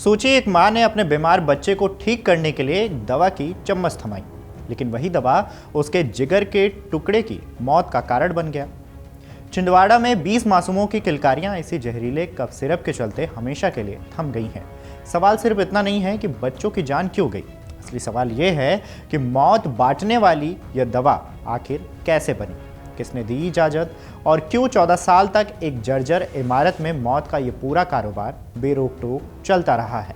सोचिए, एक माँ ने अपने बीमार बच्चे को ठीक करने के लिए एक दवा की चम्मच थमाई, लेकिन वही दवा उसके जिगर के टुकड़े की मौत का कारण बन गया। छिंदवाड़ा में 20 मासूमों की किलकारियां इसी जहरीले कफ सिरप के चलते हमेशा के लिए थम गई हैं। सवाल सिर्फ इतना नहीं है कि बच्चों की जान क्यों गई, असली सवाल यह है कि मौत बांटने वाली यह दवा आखिर कैसे बनी, किसने दी इजाजत और क्यों 14 साल तक एक जर्जर इमारत में मौत का ये पूरा कारोबार बेरोक टोक चलता रहा है।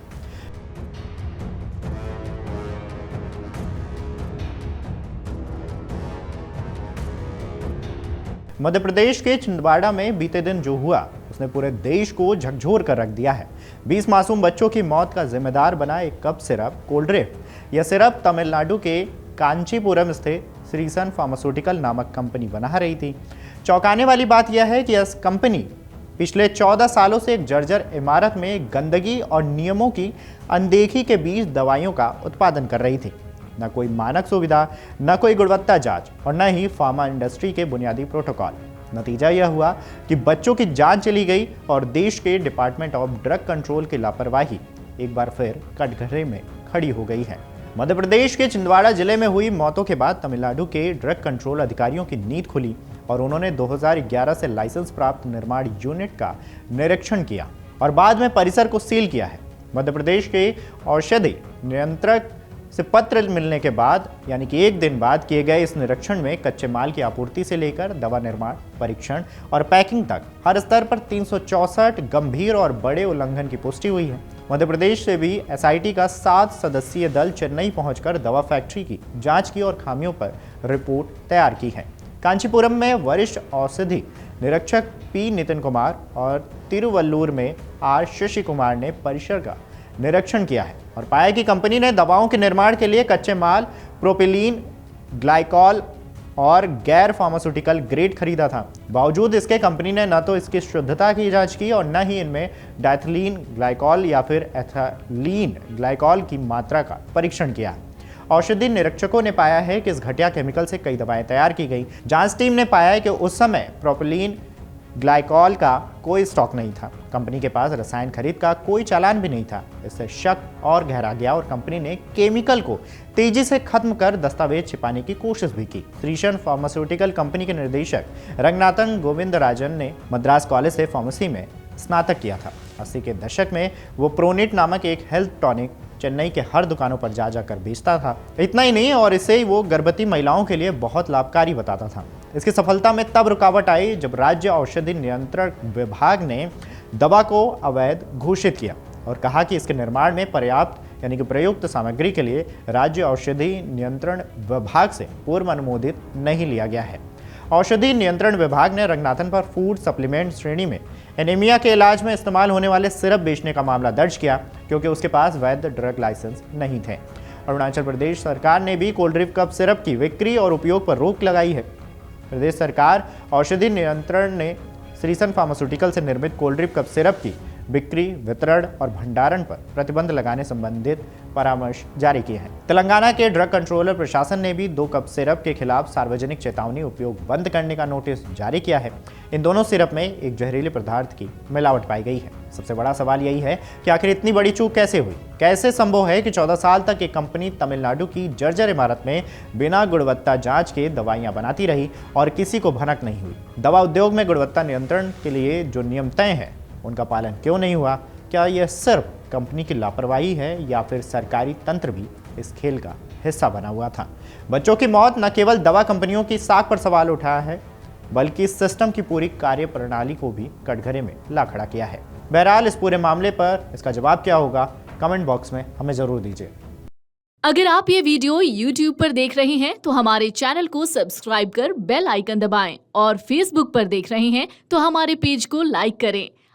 मध्य प्रदेश के छिंदवाड़ा में बीते दिन जो हुआ उसने पूरे देश को झकझोर कर रख दिया है। 20 मासूम बच्चों की मौत का जिम्मेदार बना एक कफ सिरप कोल्ड्रिफ्ट। यह सिरप तमिलनाडु के कांचीपुरम स्थित श्रीसन फार्मास्यूटिकल नामक कंपनी बना रही थी। चौंकाने वाली बात यह है कि यह कंपनी पिछले 14 सालों से एक जर्जर इमारत में गंदगी और नियमों की अनदेखी के बीच दवाइयों का उत्पादन कर रही थी। न कोई मानक सुविधा, न कोई गुणवत्ता जांच और न ही फार्मा इंडस्ट्री के बुनियादी प्रोटोकॉल। नतीजा यह हुआ कि बच्चों की जान चली गई और देश के डिपार्टमेंट ऑफ ड्रग कंट्रोल की लापरवाही एक बार फिर कटघरे में खड़ी हो गई है। मध्य प्रदेश के छिंदवाड़ा जिले में हुई मौतों के बाद तमिलनाडु के ड्रग कंट्रोल अधिकारियों की नींद खुली और उन्होंने 2011 से लाइसेंस प्राप्त निर्माण यूनिट का निरीक्षण किया और बाद में परिसर को सील किया है। मध्य प्रदेश के औषधि नियंत्रक से पत्र मिलने के बाद यानी कि एक दिन बाद किए गए इस निरीक्षण में कच्चे माल की आपूर्ति से लेकर दवा निर्माण, परीक्षण और पैकिंग तक हर स्तर पर 364 गंभीर और बड़े उल्लंघन की पुष्टि हुई है। मध्य प्रदेश से भी एसआईटी का 7 सदस्यीय दल चेन्नई पहुंचकर दवा फैक्ट्री की जांच की और खामियों पर रिपोर्ट तैयार की है। कांचीपुरम में वरिष्ठ औषधि निरीक्षक पी नितिन कुमार और तिरुवल्लूर में आर शशि कुमार ने परिसर का निरीक्षण किया है और पाया कि कंपनी ने दवाओं के निर्माण के लिए कच्चे माल, प्रोपिलीन ग्लाइकॉल और गैर फार्मास्यूटिकल ग्रेड खरीदा था। बावजूद इसके कंपनी ने न तो इसकी शुद्धता की जांच की और न ही इनमें डायथिलीन ग्लाइकॉल या फिर एथिलीन ग्लाइकॉल की मात्रा का परीक्षण किया। औषधि निरीक्षकों ने पाया है कि इस घटिया केमिकल से कई दवाएं तैयार की गई। जांच टीम ने पाया है कि उस समय प्रोपिलीन ग्लाइकॉल का कोई स्टॉक नहीं था। कंपनी के पास रसायन खरीद का कोई चालान भी नहीं था। इससे शक और गहरा गया और कंपनी ने केमिकल को तेजी से खत्म कर दस्तावेज छिपाने की कोशिश भी की। श्रीसन फार्मास्यूटिकल कंपनी के निर्देशक रंगनाथन गोविंदराजन ने मद्रास कॉलेज से फार्मेसी में स्नातक किया था। 80 के दशक में वो प्रोनिट नामक एक हेल्थ टॉनिक चेन्नई के हर दुकानों पर जा जाकर बेचता था। इतना ही नहीं, और इसे वो गर्भवती महिलाओं के लिए बहुत लाभकारी बताता था। इसकी सफलता में तब रुकावट आई जब राज्य औषधि नियंत्रण विभाग ने दवा को अवैध घोषित किया और कहा कि इसके निर्माण में पर्याप्त यानी कि प्रयुक्त सामग्री के लिए राज्य औषधि नियंत्रण विभाग से पूर्व अनुमोदित नहीं लिया गया है। औषधि नियंत्रण विभाग ने रंगनाथन पर फूड सप्लीमेंट श्रेणी में एनीमिया के इलाज में इस्तेमाल होने वाले सिरप बेचने का मामला दर्ज किया क्योंकि उसके पास वैध ड्रग लाइसेंस नहीं थे। अरुणाचल प्रदेश सरकार ने भी कोल्ड्रिफ्ट कफ सिरप की बिक्री और उपयोग पर रोक लगाई है। प्रदेश सरकार औषधि नियंत्रण ने श्रीसन फार्मास्यूटिकल से निर्मित कोल्ड्रिफ्ट कफ सिरप की बिक्री, वितरण और भंडारण पर प्रतिबंध लगाने संबंधित परामर्श जारी किए हैं। तेलंगाना के ड्रग कंट्रोलर प्रशासन ने भी 2 कप सिरप के खिलाफ सार्वजनिक चेतावनी उपयोग बंद करने का नोटिस जारी किया है। इन दोनों सिरप में एक जहरीले पदार्थ की मिलावट पाई गई है। सबसे बड़ा सवाल यही है कि आखिर इतनी बड़ी चूक कैसे हुई? कैसे संभव है कि 14 साल तक एक कंपनी तमिलनाडु की जर्जर इमारत में बिना गुणवत्ता जांच के दवाइयां बनाती रही और किसी को भनक नहीं हुई? दवा उद्योग में गुणवत्ता नियंत्रण के लिए जो नियम तय हैं उनका पालन क्यों नहीं हुआ? क्या यह सिर्फ कंपनी की लापरवाही है या फिर सरकारी तंत्र भी इस खेल का हिस्सा बना हुआ था? बच्चों की मौत न केवल दवा कंपनियों की साख पर सवाल उठाया है बल्कि सिस्टम की पूरी कार्य प्रणाली को भी कटघरे में ला खड़ा किया है। बहरहाल इस पूरे मामले पर इसका जवाब क्या होगा, कमेंट बॉक्स में हमें जरूर दीजिए। अगर आप ये वीडियो YouTube पर देख रहे हैं तो हमारे चैनल को सब्सक्राइब कर बेल आइकन दबाएं और Facebook पर देख रहे हैं तो हमारे पेज को लाइक करें।